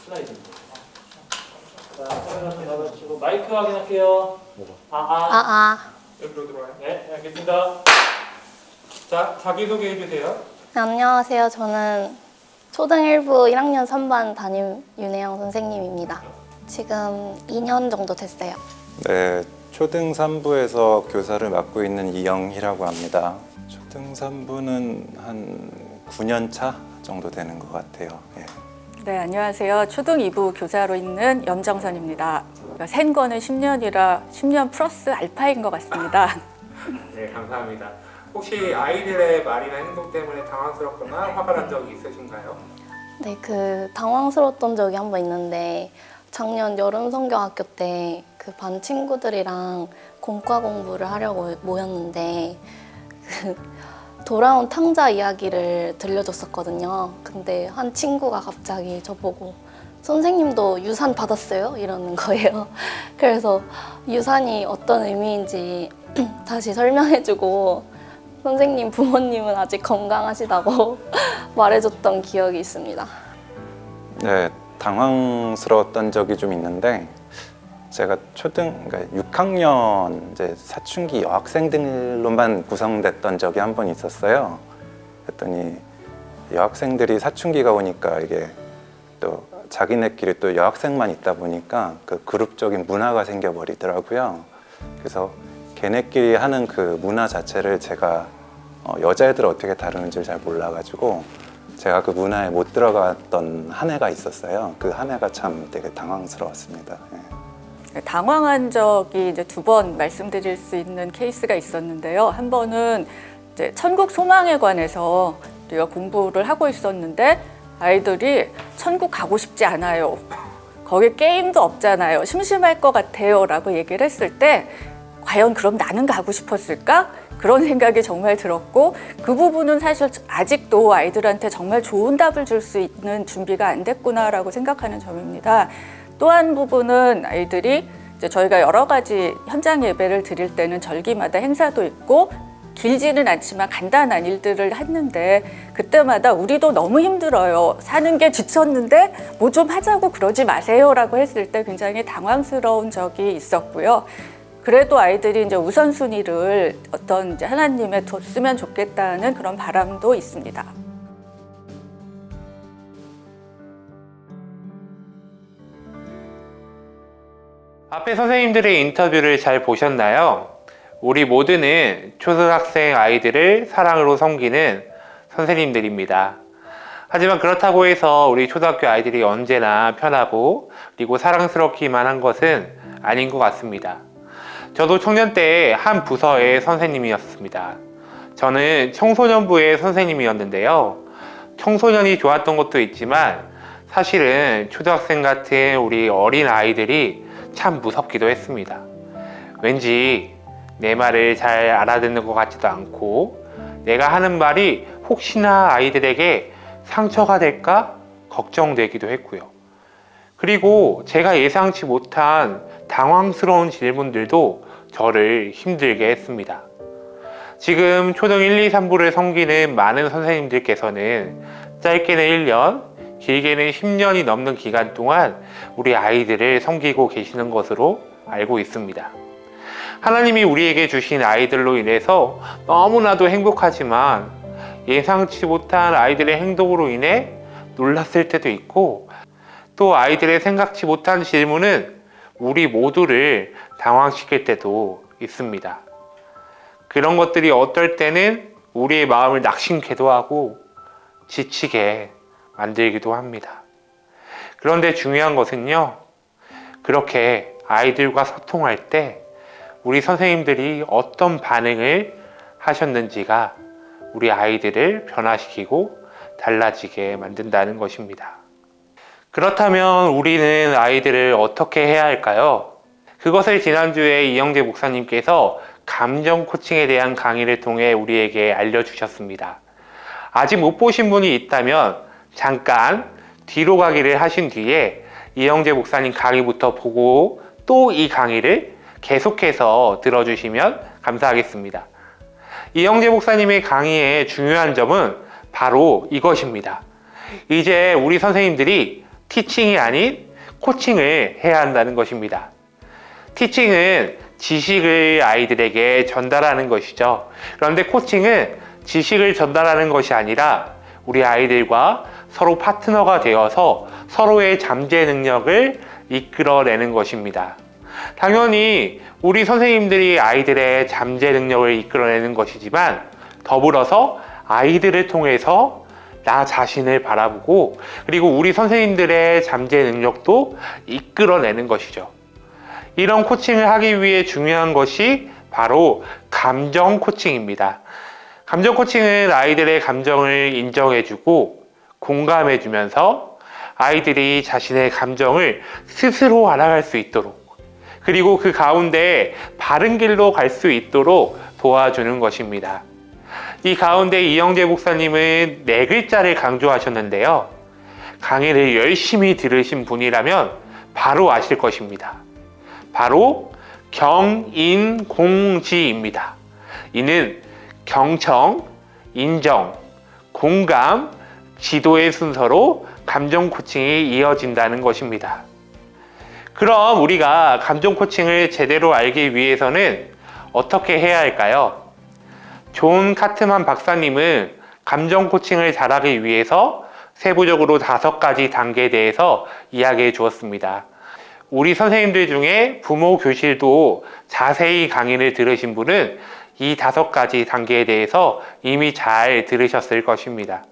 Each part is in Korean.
슬라이드입니다. 자, 카메라 좀 잡아주시고 마이크 확인할게요. 여기로 들어와요. 네, 알겠습니다. 자, 자기소개 해주세요. 네, 안녕하세요. 저는 초등 1부 1학년 3반 담임 윤혜영 선생님입니다. 지금 2년 정도 됐어요. 네, 초등 3부에서 교사를 맡고 있는 이영희라고 합니다. 초등 3부는 한 9년 차 정도 되는 것 같아요. 예. 네, 안녕하세요. 초등 2부 교사로 있는 염정선입니다. 센 거는 10년이라 10년 플러스 알파인 것 같습니다. 네, 감사합니다. 혹시 아이들의 말이나 행동 때문에 당황스럽거나 화가 난 적이 있으신가요? 네, 당황스러웠던 적이 한 번 있는데 작년 여름 성경학교 때 그 반 친구들이랑 공과 공부를 하려고 모였는데 돌아온 탕자 이야기를 들려줬었거든요. 근데 한 친구가 갑자기 저보고 선생님도 유산 받았어요? 이러는 거예요. 그래서 유산이 어떤 의미인지 다시 설명해주고 선생님 부모님은 아직 건강하시다고 말해줬던 기억이 있습니다. 네, 당황스러웠던 적이 좀 있는데 제가 그러니까 6학년 이제 사춘기 여학생들로만 구성됐던 적이 한 번 있었어요. 그랬더니 여학생들이 사춘기가 오니까 이게 또 자기네끼리 또 여학생만 있다 보니까 그 그룹적인 문화가 생겨버리더라고요. 그래서 걔네끼리 하는 그 문화 자체를 제가 여자애들 어떻게 다루는지를 잘 몰라가지고 제가 그 문화에 못 들어갔던 한 해가 있었어요. 그 한 해가 참 되게 당황스러웠습니다. 예. 당황한 적이 이제 2번 말씀드릴 수 있는 케이스가 있었는데요. 한 번은 이제 천국 소망에 관해서 우리가 공부를 하고 있었는데 아이들이 천국 가고 싶지 않아요. 거기 게임도 없잖아요. 심심할 것 같아요. 라고 얘기를 했을 때 과연 그럼 나는 가고 싶었을까? 그런 생각이 정말 들었고 그 부분은 사실 아직도 아이들한테 정말 좋은 답을 줄 수 있는 준비가 안 됐구나라고 생각하는 점입니다. 또 한 부분은 아이들이 이제 저희가 여러 가지 현장 예배를 드릴 때는 절기마다 행사도 있고 길지는 않지만 간단한 일들을 했는데 그때마다 우리도 너무 힘들어요. 사는 게 지쳤는데 뭐 좀 하자고 그러지 마세요 라고 했을 때 굉장히 당황스러운 적이 있었고요. 그래도 아이들이 이제 우선순위를 어떤 이제 하나님에 뒀으면 좋겠다는 그런 바람도 있습니다. 앞에 선생님들의 인터뷰를 잘 보셨나요? 우리 모두는 초등학생 아이들을 사랑으로 섬기는 선생님들입니다. 하지만 그렇다고 해서 우리 초등학교 아이들이 언제나 편하고 그리고 사랑스럽기만 한 것은 아닌 것 같습니다. 저도 청년 때 한 부서의 선생님이었습니다. 저는 청소년부의 선생님이었는데요. 청소년이 좋았던 것도 있지만 사실은 초등학생 같은 우리 어린 아이들이 참 무섭기도 했습니다. 왠지 내 말을 잘 알아듣는 것 같지도 않고 내가 하는 말이 혹시나 아이들에게 상처가 될까 걱정되기도 했고요. 그리고 제가 예상치 못한 당황스러운 질문들도 저를 힘들게 했습니다. 지금 초등 1, 2, 3부를 섬기는 많은 선생님들께서는 짧게는 1년, 길게는 10년이 넘는 기간 동안 우리 아이들을 섬기고 계시는 것으로 알고 있습니다. 하나님이 우리에게 주신 아이들로 인해서 너무나도 행복하지만 예상치 못한 아이들의 행동으로 인해 놀랐을 때도 있고 또 아이들의 생각지 못한 질문은 우리 모두를 당황시킬 때도 있습니다. 그런 것들이 어떨 때는 우리의 마음을 낙심케도 하고 지치게 만들기도 합니다. 그런데 중요한 것은요, 그렇게 아이들과 소통할 때 우리 선생님들이 어떤 반응을 하셨는지가 우리 아이들을 변화시키고 달라지게 만든다는 것입니다. 그렇다면 우리는 아이들을 어떻게 해야 할까요? 그것을 지난주에 이영재 목사님께서 감정 코칭에 대한 강의를 통해 우리에게 알려주셨습니다. 아직 못 보신 분이 있다면 잠깐 뒤로 가기를 하신 뒤에 이영재 목사님 강의부터 보고 또 이 강의를 계속해서 들어주시면 감사하겠습니다. 이영재 목사님의 강의의 중요한 점은 바로 이것입니다. 이제 우리 선생님들이 티칭이 아닌 코칭을 해야 한다는 것입니다. 티칭은 지식을 아이들에게 전달하는 것이죠. 그런데 코칭은 지식을 전달하는 것이 아니라 우리 아이들과 서로 파트너가 되어서 서로의 잠재 능력을 이끌어내는 것입니다. 당연히 우리 선생님들이 아이들의 잠재 능력을 이끌어내는 것이지만 더불어서 아이들을 통해서 나 자신을 바라보고 그리고 우리 선생님들의 잠재 능력도 이끌어내는 것이죠. 이런 코칭을 하기 위해 중요한 것이 바로 감정 코칭입니다. 감정 코칭은 아이들의 감정을 인정해주고 공감해주면서 아이들이 자신의 감정을 스스로 알아갈 수 있도록 그리고 그 가운데 바른 길로 갈 수 있도록 도와주는 것입니다. 이 가운데 이영재 목사님은 4글자를 강조하셨는데요. 강의를 열심히 들으신 분이라면 바로 아실 것입니다. 바로 경인공지입니다. 이는 경청, 인정, 공감, 지도의 순서로 감정 코칭이 이어진다는 것입니다. 그럼 우리가 감정 코칭을 제대로 알기 위해서는 어떻게 해야 할까요? 존 카트만 박사님은 감정 코칭을 잘하기 위해서 세부적으로 5가지 단계에 대해서 이야기해 주었습니다. 우리 선생님들 중에 부모 교실도 자세히 강의를 들으신 분은 이 5가지 단계에 대해서 이미 잘 들으셨을 것입니다.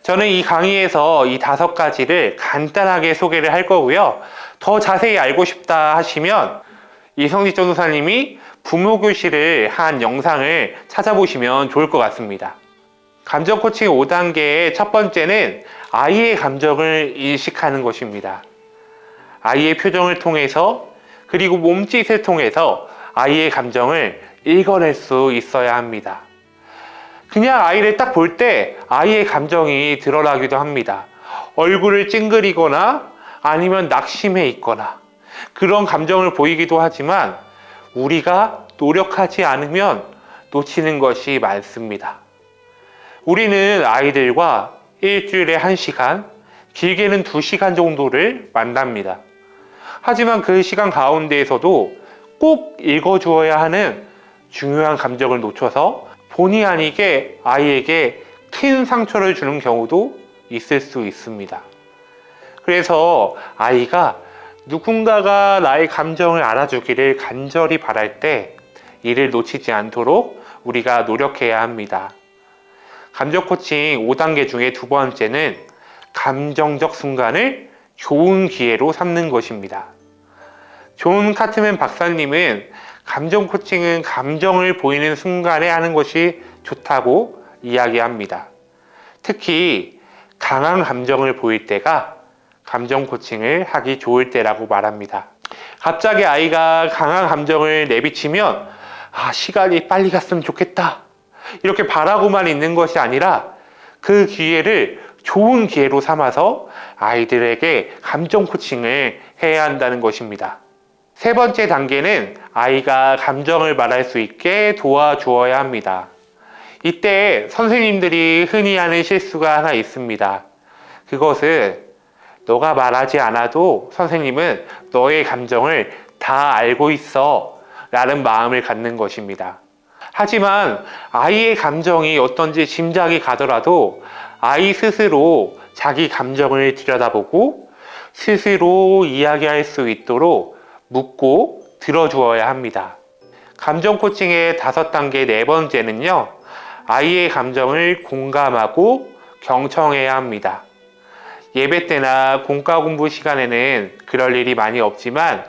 저는 이 강의에서 이 5가지를 간단하게 소개를 할 거고요. 더 자세히 알고 싶다 하시면 이성직 전도사님이 부모 교실을 한 영상을 찾아보시면 좋을 것 같습니다. 감정 코칭 5단계의 첫 번째는 아이의 감정을 인식하는 것입니다. 아이의 표정을 통해서 그리고 몸짓을 통해서 아이의 감정을 읽어낼 수 있어야 합니다. 그냥 아이를 딱 볼 때 아이의 감정이 드러나기도 합니다. 얼굴을 찡그리거나 아니면 낙심해 있거나 그런 감정을 보이기도 하지만 우리가 노력하지 않으면 놓치는 것이 많습니다. 우리는 아이들과 일주일에 1시간, 길게는 2시간 정도를 만납니다. 하지만 그 시간 가운데에서도 꼭 읽어주어야 하는 중요한 감정을 놓쳐서 본의 아니게 아이에게 큰 상처를 주는 경우도 있을 수 있습니다. 그래서 아이가 누군가가 나의 감정을 알아주기를 간절히 바랄 때 이를 놓치지 않도록 우리가 노력해야 합니다. 감정 코칭 5단계 중에 2번째는 감정적 순간을 좋은 기회로 삼는 것입니다. 존 카트맨 박사님은 감정 코칭은 감정을 보이는 순간에 하는 것이 좋다고 이야기합니다. 특히 강한 감정을 보일 때가 감정 코칭을 하기 좋을 때라고 말합니다. 갑자기 아이가 강한 감정을 내비치면 시간이 빨리 갔으면 좋겠다 이렇게 바라고만 있는 것이 아니라 그 기회를 좋은 기회로 삼아서 아이들에게 감정 코칭을 해야 한다는 것입니다. 3번째 단계는 아이가 감정을 말할 수 있게 도와주어야 합니다. 이때 선생님들이 흔히 하는 실수가 하나 있습니다. 그것은 너가 말하지 않아도 선생님은 너의 감정을 다 알고 있어 라는 마음을 갖는 것입니다. 하지만 아이의 감정이 어떤지 짐작이 가더라도 아이 스스로 자기 감정을 들여다보고 스스로 이야기할 수 있도록 묻고 들어주어야 합니다. 감정 코칭의 5단계 4번째는요, 아이의 감정을 공감하고 경청해야 합니다. 예배 때나 공과 공부 시간에는 그럴 일이 많이 없지만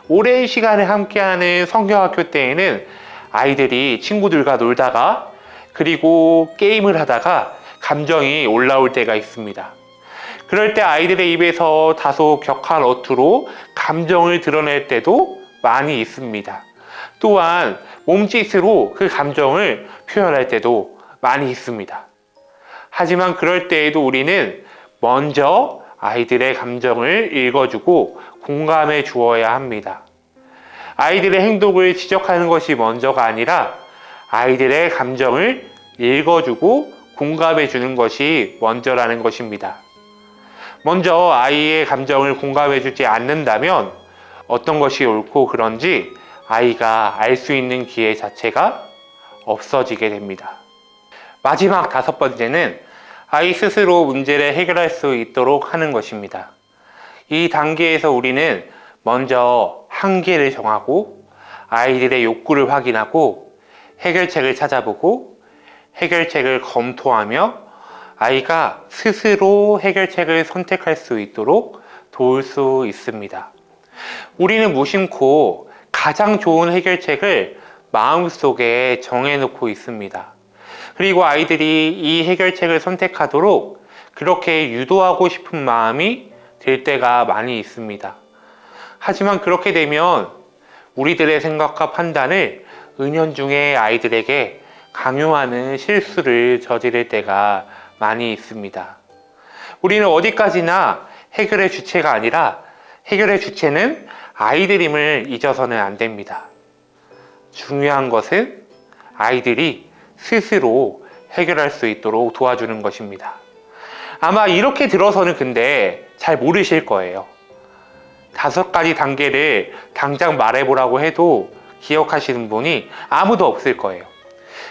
오랜 시간을 함께하는 성경학교 때에는 아이들이 친구들과 놀다가 그리고 게임을 하다가 감정이 올라올 때가 있습니다. 그럴 때 아이들의 입에서 다소 격한 어투로 감정을 드러낼 때도 많이 있습니다. 또한 몸짓으로 그 감정을 표현할 때도 많이 있습니다. 하지만 그럴 때에도 우리는 먼저 아이들의 감정을 읽어주고 공감해 주어야 합니다. 아이들의 행동을 지적하는 것이 먼저가 아니라 아이들의 감정을 읽어주고 공감해 주는 것이 먼저라는 것입니다. 먼저 아이의 감정을 공감해주지 않는다면 어떤 것이 옳고 그런지 아이가 알 수 있는 기회 자체가 없어지게 됩니다. 마지막 5번째는 아이 스스로 문제를 해결할 수 있도록 하는 것입니다. 이 단계에서 우리는 먼저 한계를 정하고 아이들의 욕구를 확인하고 해결책을 찾아보고 해결책을 검토하며 아이가 스스로 해결책을 선택할 수 있도록 도울 수 있습니다. 우리는 무심코 가장 좋은 해결책을 마음속에 정해놓고 있습니다. 그리고 아이들이 이 해결책을 선택하도록 그렇게 유도하고 싶은 마음이 들 때가 많이 있습니다. 하지만 그렇게 되면 우리들의 생각과 판단을 은연중에 아이들에게 강요하는 실수를 저지를 때가 많이 있습니다. 우리는 어디까지나 해결의 주체가 아니라 해결의 주체는 아이들임을 잊어서는 안 됩니다. 중요한 것은 아이들이 스스로 해결할 수 있도록 도와주는 것입니다. 아마 이렇게 들어서는 근데 잘 모르실 거예요. 5가지 단계를 당장 말해보라고 해도 기억하시는 분이 아무도 없을 거예요.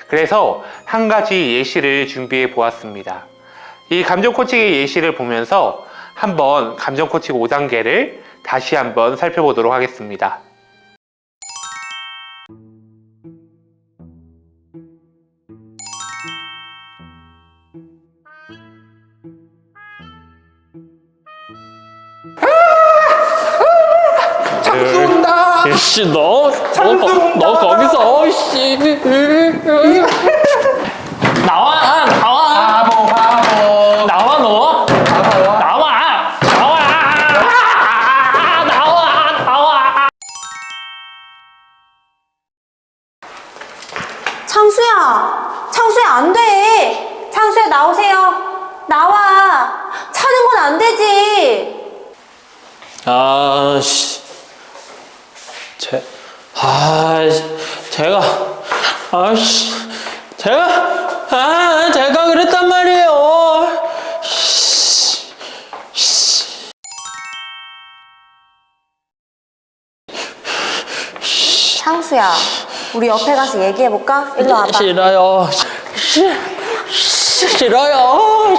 그래서 한 가지 예시를 준비해 보았습니다. 이 감정 코칭의 예시를 보면서 한번 감정 코칭 5단계를 다시 한번 살펴보도록 하겠습니다. 쏜다! 씨, 너 거기서, 씨. 나와! 나와, 너! 나와! 창수야, 안 돼. 창수야, 나오세요. 나와. 차는 건 안 되지. 제가 그랬단 말이에요. 창수야, 우리 옆에 가서 얘기해볼까? 일로 와봐. 싫어요. 싫어요.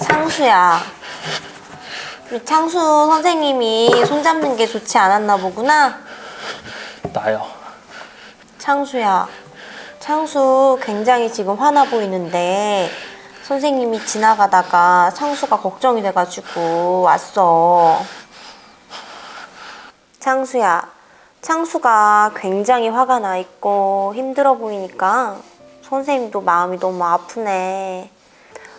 창수야, 우리 창수 선생님이 손잡는 게 좋지 않았나 보구나. 나요. 창수야, 창수 굉장히 지금 화나 보이는데 선생님이 지나가다가 창수가 걱정이 돼가지고 왔어. 창수야, 창수가 굉장히 화가 나 있고 힘들어 보이니까 선생님도 마음이 너무 아프네.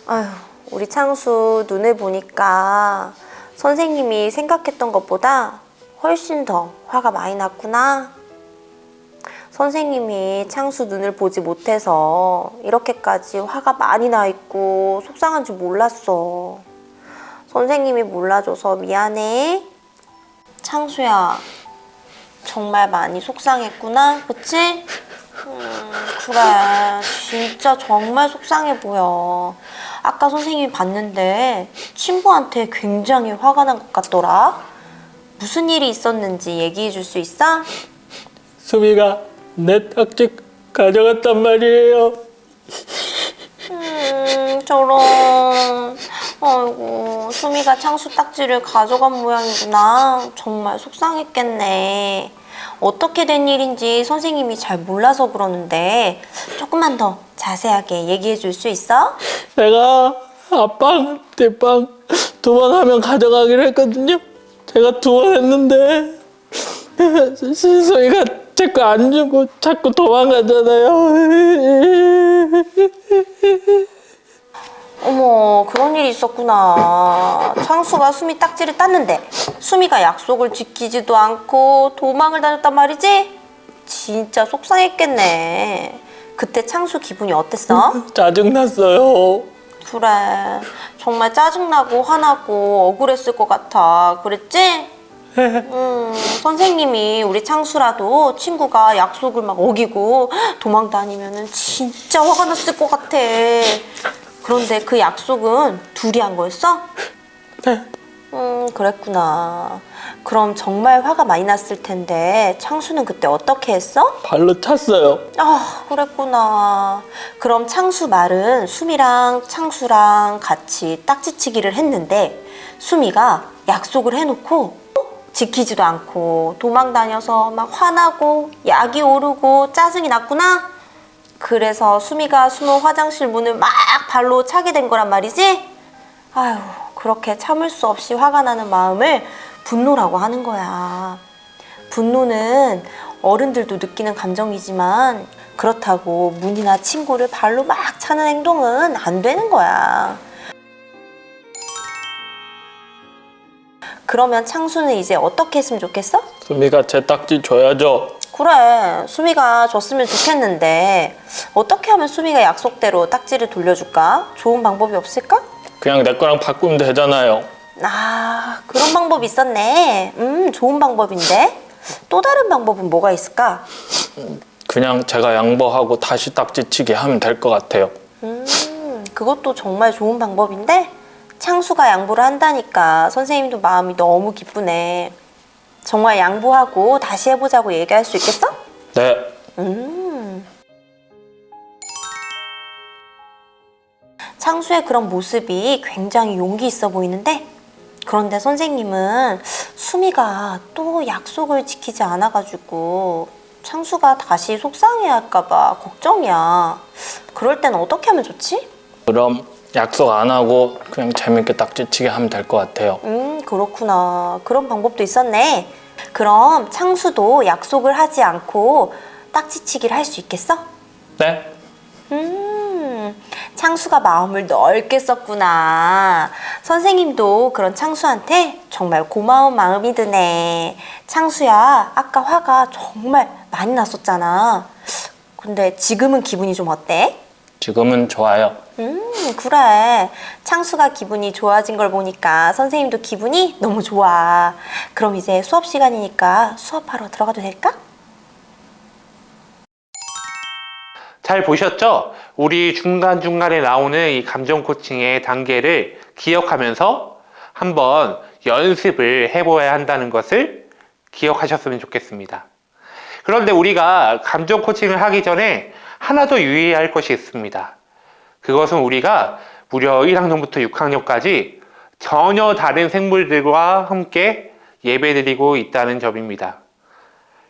아휴, 우리 창수 눈을 보니까 선생님이 생각했던 것보다 훨씬 더 화가 많이 났구나. 선생님이 창수 눈을 보지 못해서 이렇게까지 화가 많이 나 있고 속상한 줄 몰랐어. 선생님이 몰라줘서 미안해. 창수야, 정말 많이 속상했구나, 그치? 그래, 진짜 정말 속상해 보여. 아까 선생님이 봤는데 친구한테 굉장히 화가 난 것 같더라. 무슨 일이 있었는지 얘기해 줄 수 있어? 수미가 내 딱지 가져갔단 말이에요. 저런. 아이고, 수미가 창수 딱지를 가져간 모양이구나. 정말 속상했겠네. 어떻게 된 일인지 선생님이 잘 몰라서 그러는데 조금만 더 자세하게 얘기해 줄 수 있어? 내가 앞방, 뒷방 2번 하면 가져가기로 했거든요. 제가 2번 했는데 수미가 제 거 안 주고 자꾸 도망가잖아요. 어머, 그런 일이 있었구나. 창수가 수미 딱지를 땄는데 수미가 약속을 지키지도 않고 도망을 다녔단 말이지? 진짜 속상했겠네. 그때 창수 기분이 어땠어? 짜증났어요. 그래, 정말 짜증나고 화나고 억울했을 것 같아. 그랬지? 선생님이 우리 창수라도 친구가 약속을 막 어기고 도망 다니면은 진짜 화가 났을 것 같아. 그런데 그 약속은 둘이 한 거였어? 네. 그랬구나. 그럼 정말 화가 많이 났을 텐데 창수는 그때 어떻게 했어? 발로 찼어요. 아, 그랬구나. 그럼 창수 말은 수미랑 창수랑 같이 딱지치기를 했는데 수미가 약속을 해놓고 지키지도 않고 도망 다녀서 막 화나고 약이 오르고 짜증이 났구나? 그래서 수미가 숨은 화장실 문을 막 발로 차게 된 거란 말이지? 아휴, 그렇게 참을 수 없이 화가 나는 마음을 분노라고 하는 거야. 분노는 어른들도 느끼는 감정이지만 그렇다고 문이나 친구를 발로 막 차는 행동은 안 되는 거야. 그러면 창수는 이제 어떻게 했으면 좋겠어? 수미가 제 딱지 줘야죠. 그래, 수미가 줬으면 좋겠는데 어떻게 하면 수미가 약속대로 딱지를 돌려줄까? 좋은 방법이 없을까? 그냥 내 거랑 바꾸면 되잖아요. 아, 그런 방법이 있었네. 좋은 방법인데? 또 다른 방법은 뭐가 있을까? 그냥 제가 양보하고 다시 딱지치기 하면 될 것 같아요. 그것도 정말 좋은 방법인데 창수가 양보를 한다니까 선생님도 마음이 너무 기쁘네. 정말 양보하고 다시 해보자고 얘기할 수 있겠어? 네. 창수의 그런 모습이 굉장히 용기 있어 보이는데 그런데 선생님은 수미가 또 약속을 지키지 않아가지고 창수가 다시 속상해할까 봐 걱정이야. 그럴 땐 어떻게 하면 좋지? 그럼 약속 안 하고 그냥 재밌게 딱지치기 하면 될 것 같아요. 그렇구나. 그런 방법도 있었네. 그럼 창수도 약속을 하지 않고 딱지치기를 할 수 있겠어? 네. 창수가 마음을 넓게 썼구나. 선생님도 그런 창수한테 정말 고마운 마음이 드네. 창수야, 아까 화가 정말 많이 났었잖아. 근데 지금은 기분이 좀 어때? 지금은 좋아요. 그래. 창수가 기분이 좋아진 걸 보니까 선생님도 기분이 너무 좋아. 그럼 이제 수업 시간이니까 수업하러 들어가도 될까? 잘 보셨죠? 우리 중간중간에 나오는 이 감정 코칭의 단계를 기억하면서 한번 연습을 해봐야 한다는 것을 기억하셨으면 좋겠습니다. 그런데 우리가 감정 코칭을 하기 전에 하나 더 유의해야 할 것이 있습니다. 그것은 우리가 무려 1학년부터 6학년까지 전혀 다른 생물들과 함께 예배드리고 있다는 점입니다.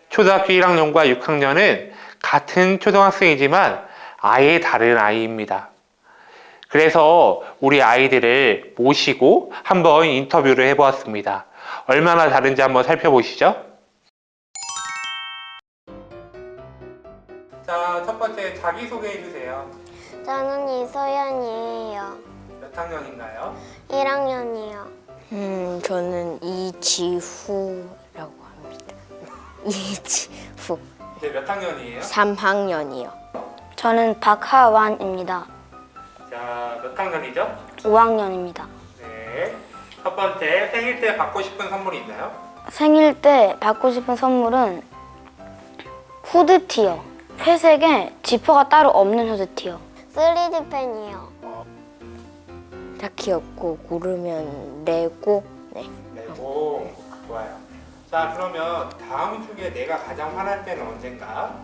초등학교 1학년과 6학년은 같은 초등학생이지만 아예 다른 아이입니다. 그래서 우리 아이들을 모시고 한번 인터뷰를 해보았습니다. 얼마나 다른지 한번 살펴보시죠. 자, 첫 번째 자기소개해 주세요. 저는 이소연이에요. 몇 학년인가요? 1학년이요. 저는 이지후라고 합니다. 이지후. 네, 몇 학년이에요? 3학년이요. 저는 박하완입니다. 자, 몇 학년이죠? 5학년입니다. 네. 첫 번째, 생일 때 받고 싶은 선물이 있나요? 생일 때 받고 싶은 선물은 후드티요. 회색에 지퍼가 따로 없는 후드티요. 3D 펜이요. 딱히 없고 고르면 레고. 네. 오, 좋아요. 자, 그러면 다음 중에 내가 가장 화날 때는 언젠가?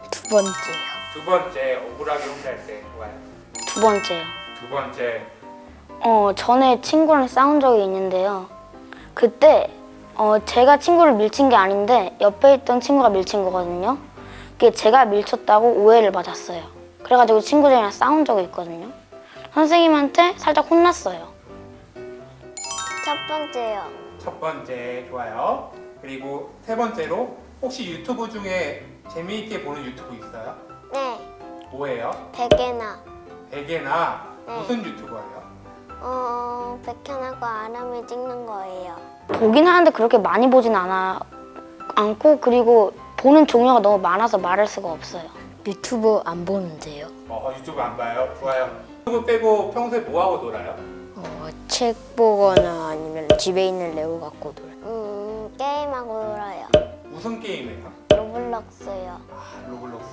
두 번째요. 두 번째, 억울하게 혼날 때. 좋아요. 두 번째요. 두 번째. 전에 친구랑 싸운 적이 있는데요. 그때 제가 친구를 밀친 게 아닌데 옆에 있던 친구가 밀친 거거든요. 그게 제가 밀쳤다고 오해를 받았어요. 그래가지고 친구들이랑 싸운 적이 있거든요. 선생님한테 살짝 혼났어요. 첫 번째요. 첫 번째, 좋아요. 그리고 세 번째로, 혹시 유튜브 중에 재미있게 보는 유튜브 있어요? 네. 뭐예요? 베개나. 베개나 네. 무슨 유튜버예요? 백현하고 아람이 찍는 거예요. 보긴 하는데 그렇게 많이 보진 않고 그리고 보는 종류가 너무 많아서 말할 수가 없어요. 유튜브 안 보는데요. 유튜브 안 봐요? 좋아요. 유튜브 빼고 평소에 뭐 하고 놀아요? 책 보거나 아니면 집에 있는 레고 갖고 놀아요. 게임하고 놀아요. 무슨 게임이에요? 로블록스요. 로블록스.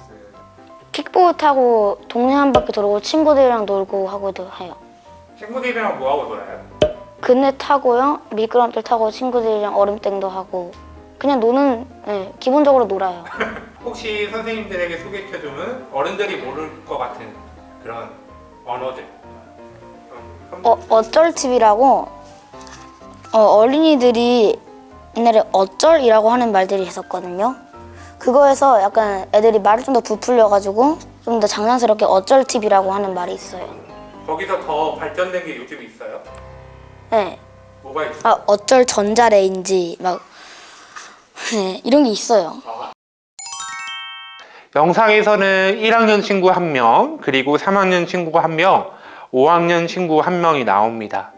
킥보드 타고 동네 한 바퀴 돌고 친구들이랑 놀고 하고도 해요. 친구들이랑 뭐하고 놀아요? 그네 타고요. 미끄럼틀 타고 친구들이랑 얼음땡도 하고 그냥 노는, 네, 기본적으로 놀아요. 혹시 선생님들에게 소개시켜주면 어른들이 모를 것 같은 그런 언어들. 어쩔 TV라고 어린이들이 옛날에 어쩔이라고 하는 말들이 있었거든요. 그거에서 약간 애들이 말을 좀 더 부풀려가지고 좀 더 장난스럽게 어쩔 TV라고 하는 말이 있어요. 거기서 더 발전된 게 요즘 있어요? 네. 뭐가 있어요? 어쩔 전자레인지 막 네, 이런 게 있어요. 영상에서는 1학년 친구 1명, 그리고 3학년 친구가 1명, 5학년 친구 1명이 나옵니다.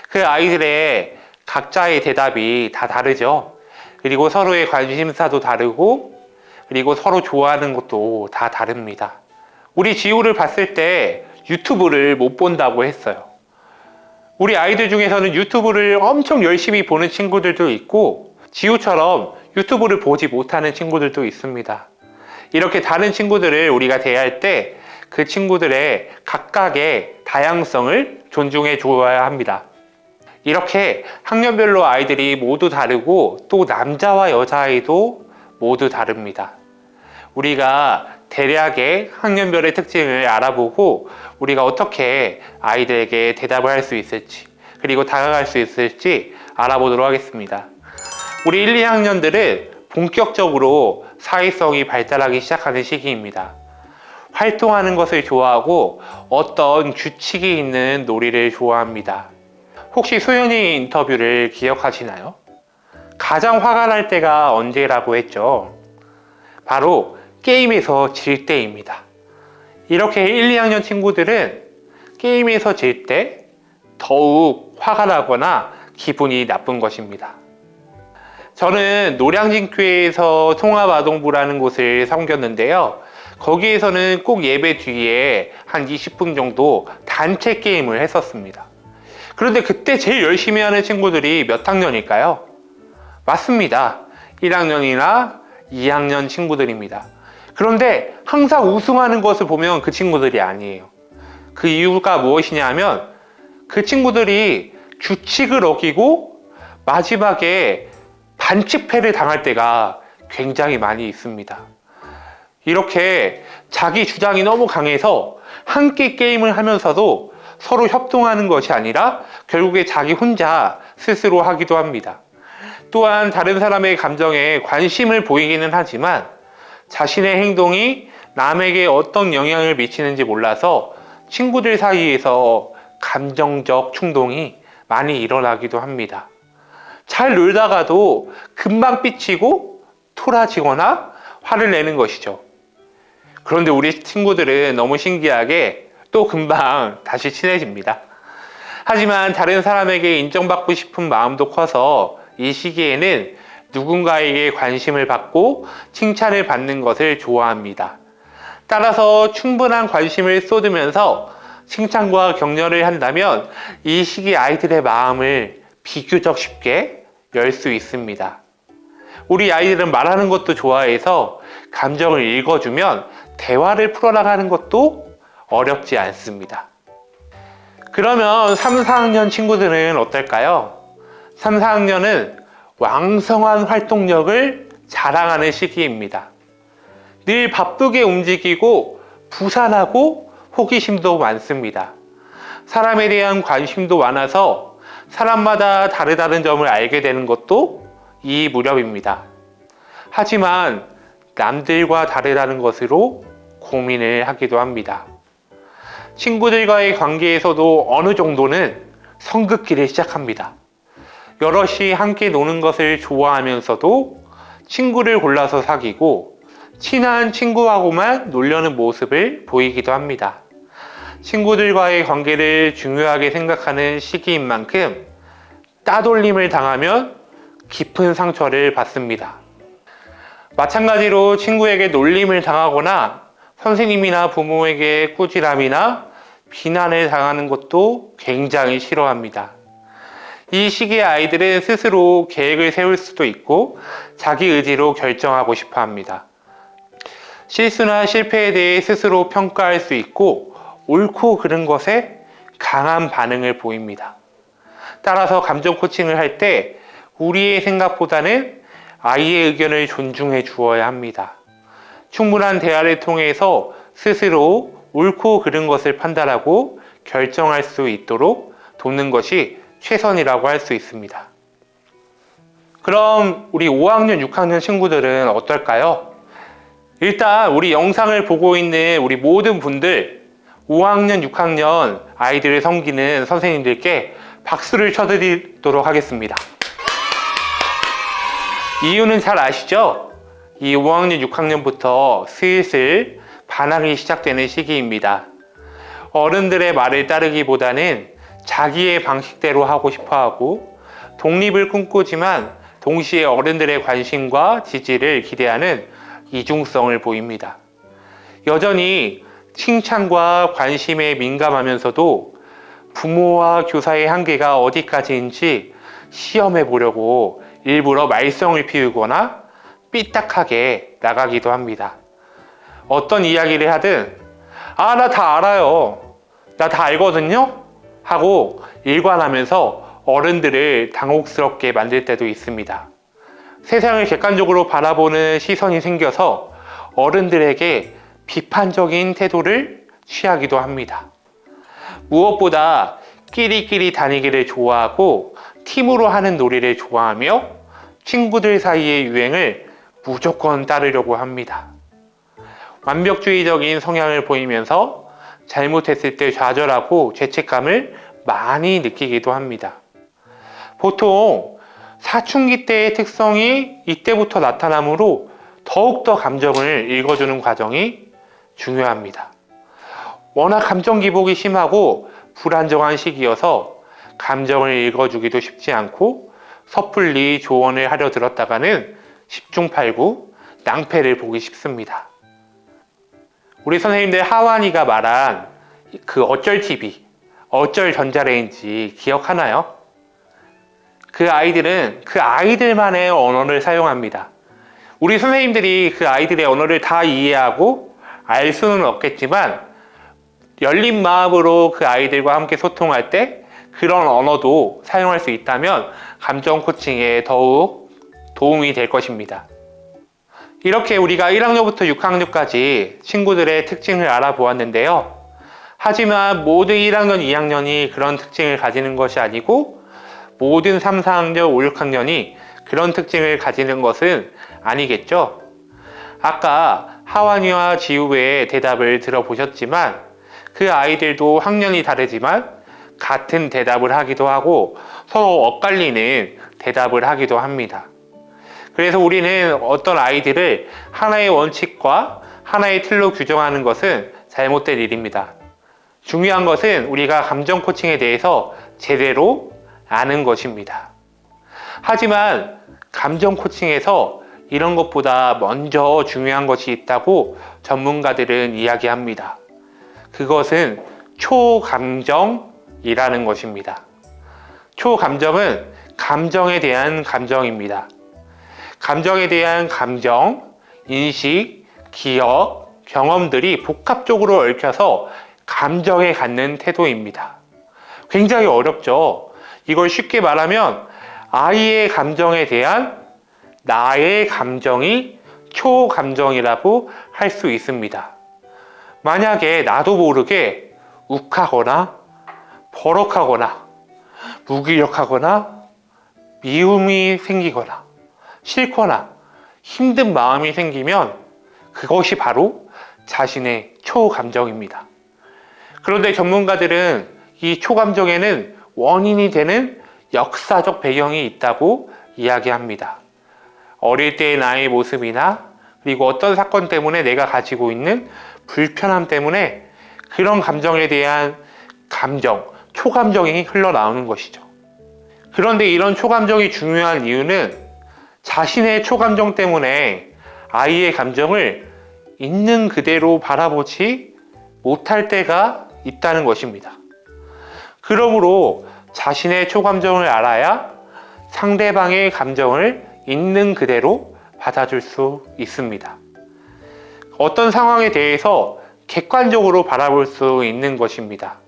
그 아이들의 각자의 대답이 다 다르죠. 그리고 서로의 관심사도 다르고, 그리고 서로 좋아하는 것도 다 다릅니다. 우리 지우를 봤을 때 유튜브를 못 본다고 했어요. 우리 아이들 중에서는 유튜브를 엄청 열심히 보는 친구들도 있고, 지우처럼 유튜브를 보지 못하는 친구들도 있습니다. 이렇게 다른 친구들을 우리가 대할 때 그 친구들의 각각의 다양성을 존중해 주어야 합니다. 이렇게 학년별로 아이들이 모두 다르고 또 남자와 여자아이도 모두 다릅니다. 우리가 대략의 학년별의 특징을 알아보고 우리가 어떻게 아이들에게 대답을 할 수 있을지 그리고 다가갈 수 있을지 알아보도록 하겠습니다. 우리 1, 2학년들은 본격적으로 사회성이 발달하기 시작하는 시기입니다. 활동하는 것을 좋아하고 어떤 규칙이 있는 놀이를 좋아합니다. 혹시 소연이 인터뷰를 기억하시나요? 가장 화가 날 때가 언제라고 했죠? 바로 게임에서 질 때입니다. 이렇게 1, 2학년 친구들은 게임에서 질 때 더욱 화가 나거나 기분이 나쁜 것입니다. 저는 노량진교회에서 통합아동부라는 곳을 섬겼는데요. 거기에서는 꼭 예배 뒤에 한 20분 정도 단체 게임을 했었습니다. 그런데 그때 제일 열심히 하는 친구들이 몇 학년일까요? 맞습니다. 1학년이나 2학년 친구들입니다. 그런데 항상 우승하는 것을 보면 그 친구들이 아니에요. 그 이유가 무엇이냐면 그 친구들이 규칙을 어기고 마지막에 반칙패를 당할 때가 굉장히 많이 있습니다. 이렇게 자기 주장이 너무 강해서 함께 게임을 하면서도 서로 협동하는 것이 아니라 결국에 자기 혼자 스스로 하기도 합니다. 또한 다른 사람의 감정에 관심을 보이기는 하지만 자신의 행동이 남에게 어떤 영향을 미치는지 몰라서 친구들 사이에서 감정적 충동이 많이 일어나기도 합니다. 잘 놀다가도 금방 삐치고 토라지거나 화를 내는 것이죠. 그런데 우리 친구들은 너무 신기하게 또 금방 다시 친해집니다. 하지만 다른 사람에게 인정받고 싶은 마음도 커서 이 시기에는 누군가에게 관심을 받고 칭찬을 받는 것을 좋아합니다. 따라서 충분한 관심을 쏟으면서 칭찬과 격려를 한다면 이 시기 아이들의 마음을 비교적 쉽게 열 수 있습니다. 우리 아이들은 말하는 것도 좋아해서 감정을 읽어주면 대화를 풀어나가는 것도 어렵지 않습니다. 그러면 3, 4학년 친구들은 어떨까요? 3, 4학년은 왕성한 활동력을 자랑하는 시기입니다. 늘 바쁘게 움직이고 부산하고 호기심도 많습니다. 사람에 대한 관심도 많아서 사람마다 다르다는 점을 알게 되는 것도 이 무렵입니다. 하지만 남들과 다르다는 것으로 고민을 하기도 합니다. 친구들과의 관계에서도 어느 정도는 성급기를 시작합니다. 여럿이 함께 노는 것을 좋아하면서도 친구를 골라서 사귀고 친한 친구하고만 놀려는 모습을 보이기도 합니다. 친구들과의 관계를 중요하게 생각하는 시기인 만큼 따돌림을 당하면 깊은 상처를 받습니다. 마찬가지로 친구에게 놀림을 당하거나 선생님이나 부모에게 꾸지람이나 비난을 당하는 것도 굉장히 싫어합니다. 이 시기의 아이들은 스스로 계획을 세울 수도 있고 자기 의지로 결정하고 싶어 합니다. 실수나 실패에 대해 스스로 평가할 수 있고 옳고 그른 것에 강한 반응을 보입니다. 따라서 감정 코칭을 할 때 우리의 생각보다는 아이의 의견을 존중해 주어야 합니다. 충분한 대화를 통해서 스스로 옳고 그른 것을 판단하고 결정할 수 있도록 돕는 것이 최선이라고 할 수 있습니다. 그럼 우리 5학년, 6학년 친구들은 어떨까요? 일단 우리 영상을 보고 있는 우리 모든 분들 5학년, 6학년 아이들을 섬기는 선생님들께 박수를 쳐드리도록 하겠습니다. 이유는 잘 아시죠? 이 5학년, 6학년부터 슬슬 반항이 시작되는 시기입니다. 어른들의 말을 따르기보다는 자기의 방식대로 하고 싶어하고 독립을 꿈꾸지만 동시에 어른들의 관심과 지지를 기대하는 이중성을 보입니다. 여전히 칭찬과 관심에 민감하면서도 부모와 교사의 한계가 어디까지인지 시험해 보려고 일부러 말썽을 피우거나 삐딱하게 나가기도 합니다. 어떤 이야기를 하든 나 다 알아요. 나 다 알거든요. 하고 일관하면서 어른들을 당혹스럽게 만들 때도 있습니다. 세상을 객관적으로 바라보는 시선이 생겨서 어른들에게 비판적인 태도를 취하기도 합니다. 무엇보다 끼리끼리 다니기를 좋아하고 팀으로 하는 놀이를 좋아하며 친구들 사이의 유행을 무조건 따르려고 합니다. 완벽주의적인 성향을 보이면서 잘못했을 때 좌절하고 죄책감을 많이 느끼기도 합니다. 보통 사춘기 때의 특성이 이때부터 나타나므로 더욱더 감정을 읽어주는 과정이 중요합니다. 워낙 감정 기복이 심하고 불안정한 시기여서 감정을 읽어주기도 쉽지 않고 섣불리 조언을 하려 들었다가는 10중 8구 낭패를 보기 쉽습니다. 우리 선생님들 하완이가 말한 그 어쩔 TV, 어쩔 전자레인지 기억하나요? 그 아이들은 그 아이들만의 언어를 사용합니다. 우리 선생님들이 그 아이들의 언어를 다 이해하고 알 수는 없겠지만 열린 마음으로 그 아이들과 함께 소통할 때 그런 언어도 사용할 수 있다면 감정 코칭에 더욱 도움이 될 것입니다. 이렇게 우리가 1학년부터 6학년까지 친구들의 특징을 알아보았는데요. 하지만 모든 1학년, 2학년이 그런 특징을 가지는 것이 아니고 모든 3, 4학년, 5, 6학년이 그런 특징을 가지는 것은 아니겠죠. 아까 하완이와 지우의 대답을 들어보셨지만 그 아이들도 학년이 다르지만 같은 대답을 하기도 하고 서로 엇갈리는 대답을 하기도 합니다. 그래서 우리는 어떤 아이들을 하나의 원칙과 하나의 틀로 규정하는 것은 잘못된 일입니다. 중요한 것은 우리가 감정 코칭에 대해서 제대로 아는 것입니다. 하지만 감정 코칭에서 이런 것보다 먼저 중요한 것이 있다고 전문가들은 이야기합니다. 그것은 초감정이라는 것입니다. 초감정은 감정에 대한 감정입니다. 감정에 대한 감정, 인식, 기억, 경험들이 복합적으로 얽혀서 감정에 갖는 태도입니다. 굉장히 어렵죠. 이걸 쉽게 말하면 아이의 감정에 대한 나의 감정이 초감정이라고 할 수 있습니다. 만약에 나도 모르게 욱하거나 버럭하거나 무기력하거나 미움이 생기거나 싫거나 힘든 마음이 생기면 그것이 바로 자신의 초감정입니다. 그런데 전문가들은 이 초감정에는 원인이 되는 역사적 배경이 있다고 이야기합니다. 어릴 때의 나의 모습이나 그리고 어떤 사건 때문에 내가 가지고 있는 불편함 때문에 그런 감정에 대한 감정, 초감정이 흘러나오는 것이죠. 그런데 이런 초감정이 중요한 이유는 자신의 초감정 때문에 아이의 감정을 있는 그대로 바라보지 못할 때가 있다는 것입니다. 그러므로 자신의 초감정을 알아야 상대방의 감정을 있는 그대로 받아줄 수 있습니다. 어떤 상황에 대해서 객관적으로 바라볼 수 있는 것입니다.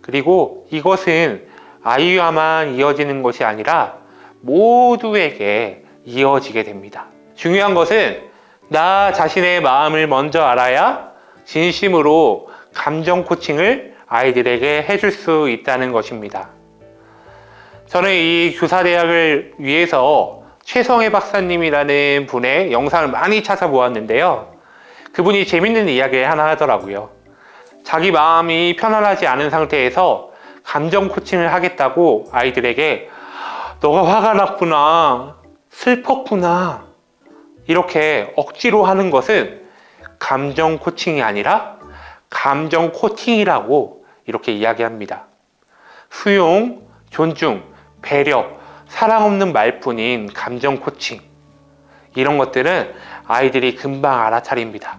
그리고 이것은 아이와만 이어지는 것이 아니라 모두에게 이어지게 됩니다. 중요한 것은 나 자신의 마음을 먼저 알아야 진심으로 감정 코칭을 아이들에게 해줄 수 있다는 것입니다. 저는 이 교사대학을 위해서 최성애 박사님이라는 분의 영상을 많이 찾아보았는데요. 그분이 재밌는 이야기를 하나 하더라고요. 자기 마음이 편안하지 않은 상태에서 감정 코칭을 하겠다고 아이들에게 너가 화가 났구나, 슬펐구나 이렇게 억지로 하는 것은 감정 코칭이 아니라 감정 코팅이라고 이렇게 이야기합니다. 수용, 존중, 배려, 사랑 없는 말뿐인 감정 코칭, 이런 것들은 아이들이 금방 알아차립니다.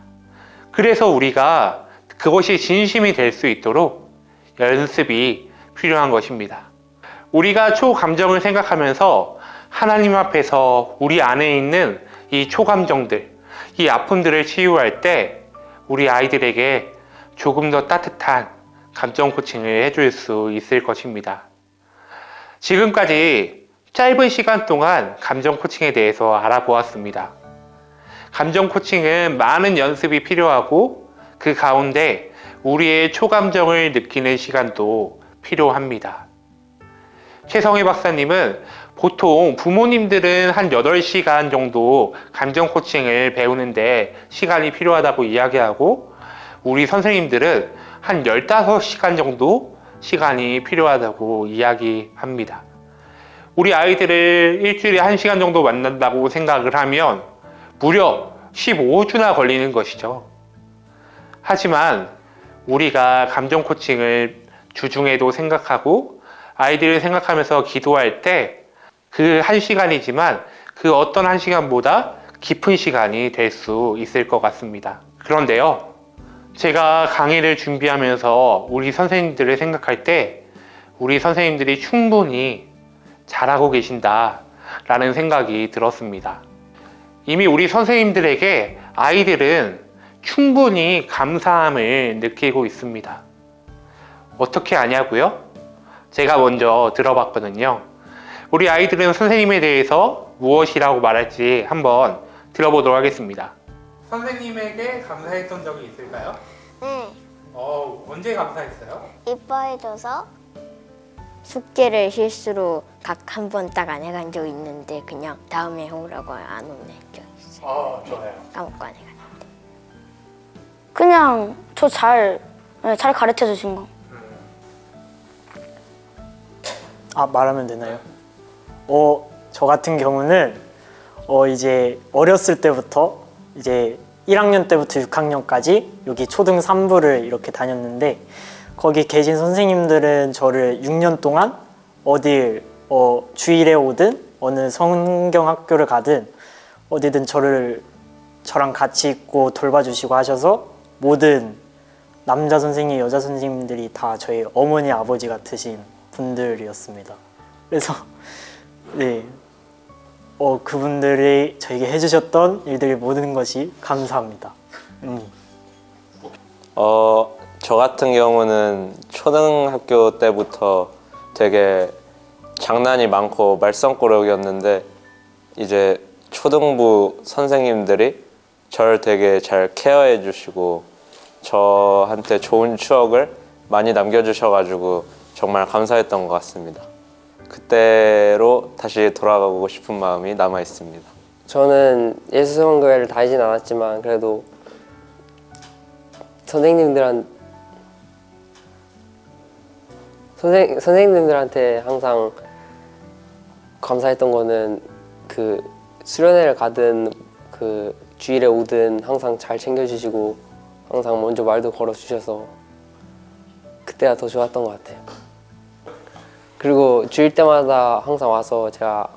그래서 우리가 그것이 진심이 될 수 있도록 연습이 필요한 것입니다. 우리가 초감정을 생각하면서 하나님 앞에서 우리 안에 있는 이 초감정들, 이 아픔들을 치유할 때 우리 아이들에게 조금 더 따뜻한 감정 코칭을 해줄 수 있을 것입니다. 지금까지 짧은 시간 동안 감정 코칭에 대해서 알아보았습니다. 감정 코칭은 많은 연습이 필요하고 그 가운데 우리의 초감정을 느끼는 시간도 필요합니다. 최성희 박사님은 보통 부모님들은 한 8시간 정도 감정 코칭을 배우는데 시간이 필요하다고 이야기하고 우리 선생님들은 한 15시간 정도 시간이 필요하다고 이야기합니다. 우리 아이들을 일주일에 1시간 정도 만난다고 생각을 하면 무려 15주나 걸리는 것이죠. 하지만 우리가 감정 코칭을 주중에도 생각하고 아이들을 생각하면서 기도할 때 그 1시간이지만 그 어떤 1시간보다 깊은 시간이 될 수 있을 것 같습니다. 그런데요, 제가 강의를 준비하면서 우리 선생님들을 생각할 때 우리 선생님들이 충분히 잘하고 계신다라는 생각이 들었습니다. 이미 우리 선생님들에게 아이들은 충분히 감사함을 느끼고 있습니다. 어떻게 아냐고요? 제가 먼저 들어봤거든요. 우리 아이들은 선생님에 대해서 무엇이라고 말할지 한번 들어보도록 하겠습니다. 선생님에게 감사했던 적이 있을까요? 네, 언제 감사했어요? 이뻐해줘서 숙제를 실수로 각 한 번 딱 안 해간 적 있는데 그냥 다음에 해오라고 안 혼낸 적 있어요. 좋아요. 까먹고 안 해갔는데. 그냥 저 잘 가르쳐 주신 거. 말하면 되나요? 저 같은 경우는 이제 어렸을 때부터 이제 1학년 때부터 6학년까지 여기 초등 3부를 이렇게 다녔는데 거기 계신 선생님들은 저를 6년 동안 어딜 주일에 오든 어느 성경 학교를 가든 어디든 저랑 같이 있고 돌봐주시고 하셔서 모든 남자 선생님, 여자 선생님들이 다 저희 어머니, 아버지 같으신 분들이었습니다. 그래서 네, 그분들이 저에게 해주셨던 일들이 모든 것이 감사합니다. 저 같은 경우는 초등학교 때부터 되게 장난이 많고 말썽꾸러기였는데 이제 초등부 선생님들이 저를 되게 잘 케어해 주시고 저한테 좋은 추억을 많이 남겨주셔가지고 정말 감사했던 것 같습니다. 그때로 다시 돌아가고 싶은 마음이 남아 있습니다. 저는 예수성교회를 다니진 않았지만 그래도 선생님들한테 항상 감사했던 거는 그 수련회를 가든 그 주일에 오든 항상 잘 챙겨주시고 항상 먼저 말도 걸어주셔서 그때가 더 좋았던 것 같아요. 그리고 주일 때마다 항상 와서 제가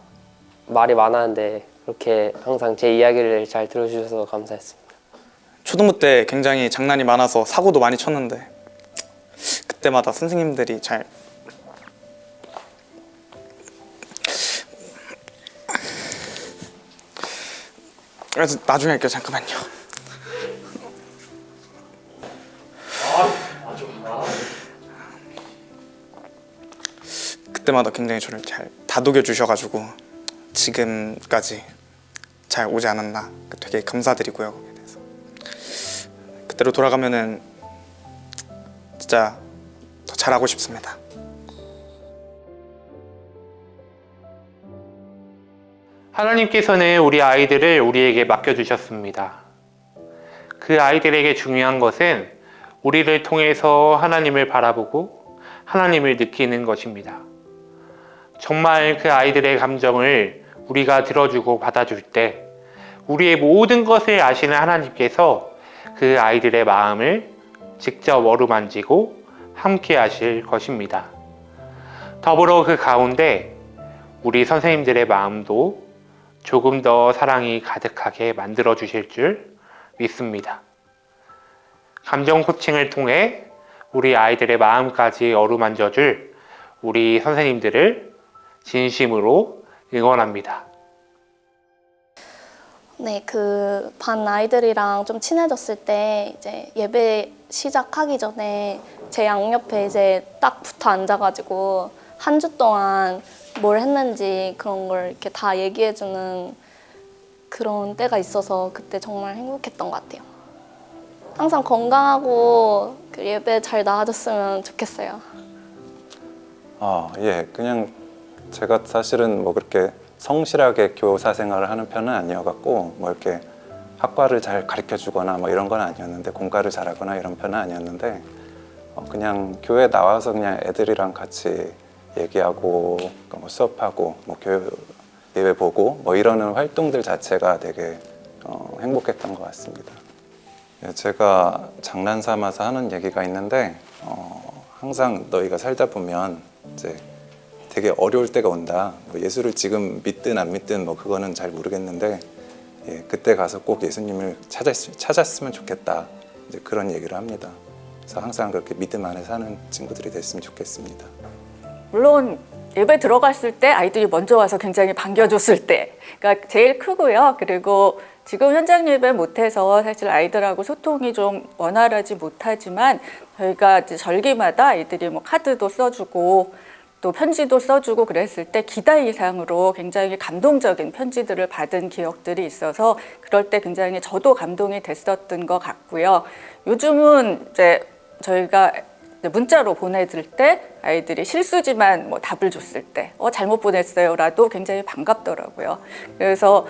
말이 많았는데 그렇게 항상 제 이야기를 잘 들어주셔서 감사했습니다. 초등부 때 굉장히 장난이 많아서 사고도 많이 쳤는데 그때마다 선생님들이 잘 나중에 할게요. 잠깐만요. 그때마다 굉장히 저를 잘 다독여 주셔가지고 지금까지 잘 오지 않았나 되게 감사드리고요. 거기에 대해서 그때로 돌아가면은 진짜 더 잘하고 싶습니다. 하나님께서는 우리 아이들을 우리에게 맡겨주셨습니다. 그 아이들에게 중요한 것은 우리를 통해서 하나님을 바라보고 하나님을 느끼는 것입니다. 정말 그 아이들의 감정을 우리가 들어주고 받아줄 때 우리의 모든 것을 아시는 하나님께서 그 아이들의 마음을 직접 어루만지고 함께 하실 것입니다. 더불어 그 가운데 우리 선생님들의 마음도 조금 더 사랑이 가득하게 만들어 주실 줄 믿습니다. 감정 코칭을 통해 우리 아이들의 마음까지 어루만져 줄 우리 선생님들을 진심으로 응원합니다. 네, 그 반 아이들이랑 좀 친해졌을 때 이제 예배 시작하기 전에 제 양옆에 이제 딱 붙어 앉아가지고 한 주 동안 뭘 했는지 그런 걸 이렇게 다 얘기해주는 그런 때가 있어서 그때 정말 행복했던 것 같아요. 항상 건강하고 그 예배 잘 나아졌으면 좋겠어요. 예, 그냥 제가 사실은 뭐 그렇게 성실하게 교사 생활을 하는 편은 아니어갖고 뭐 이렇게 학과를 잘 가르쳐주거나 뭐 이런 건 아니었는데 공과를 잘하거나 이런 편은 아니었는데 그냥 교회 나와서 그냥 애들이랑 같이 얘기하고 뭐 수업하고 뭐 예배 보고 뭐 이러는 활동들 자체가 되게 행복했던 것 같습니다. 제가 장난 삼아서 하는 얘기가 있는데 항상 너희가 살다 보면 이제 되게 어려울 때가 온다. 뭐 예수를 지금 믿든 안 믿든 뭐 그거는 잘 모르겠는데 그때 가서 꼭 예수님을 찾았으면 좋겠다. 이제 그런 얘기를 합니다. 그래서 항상 그렇게 믿음 안에 사는 친구들이 됐으면 좋겠습니다. 물론 예배 들어갔을 때 아이들이 먼저 와서 굉장히 반겨줬을 때가 제일 크고요. 그리고 지금 현장 예배 못해서 사실 아이들하고 소통이 좀 원활하지 못하지만 저희가 이제 절기마다 아이들이 뭐 카드도 써주고 또 편지도 써주고 그랬을 때 기대 이상으로 굉장히 감동적인 편지들을 받은 기억들이 있어서 그럴 때 굉장히 저도 감동이 됐었던 것 같고요. 요즘은 이제 저희가 문자로 보내줄 때 아이들이 실수지만 뭐 답을 줬을 때 잘못 보냈어요라도 굉장히 반갑더라고요. 그래서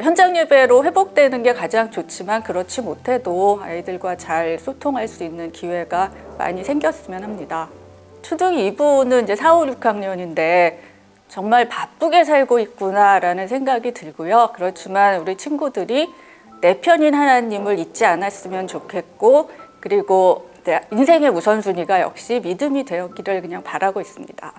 현장 예배로 회복되는 게 가장 좋지만 그렇지 못해도 아이들과 잘 소통할 수 있는 기회가 많이 생겼으면 합니다. 초등 2부는 이제 4, 5, 6학년인데 정말 바쁘게 살고 있구나라는 생각이 들고요. 그렇지만 우리 친구들이 내 편인 하나님을 잊지 않았으면 좋겠고 그리고 인생의 우선순위가 역시 믿음이 되었기를 그냥 바라고 있습니다.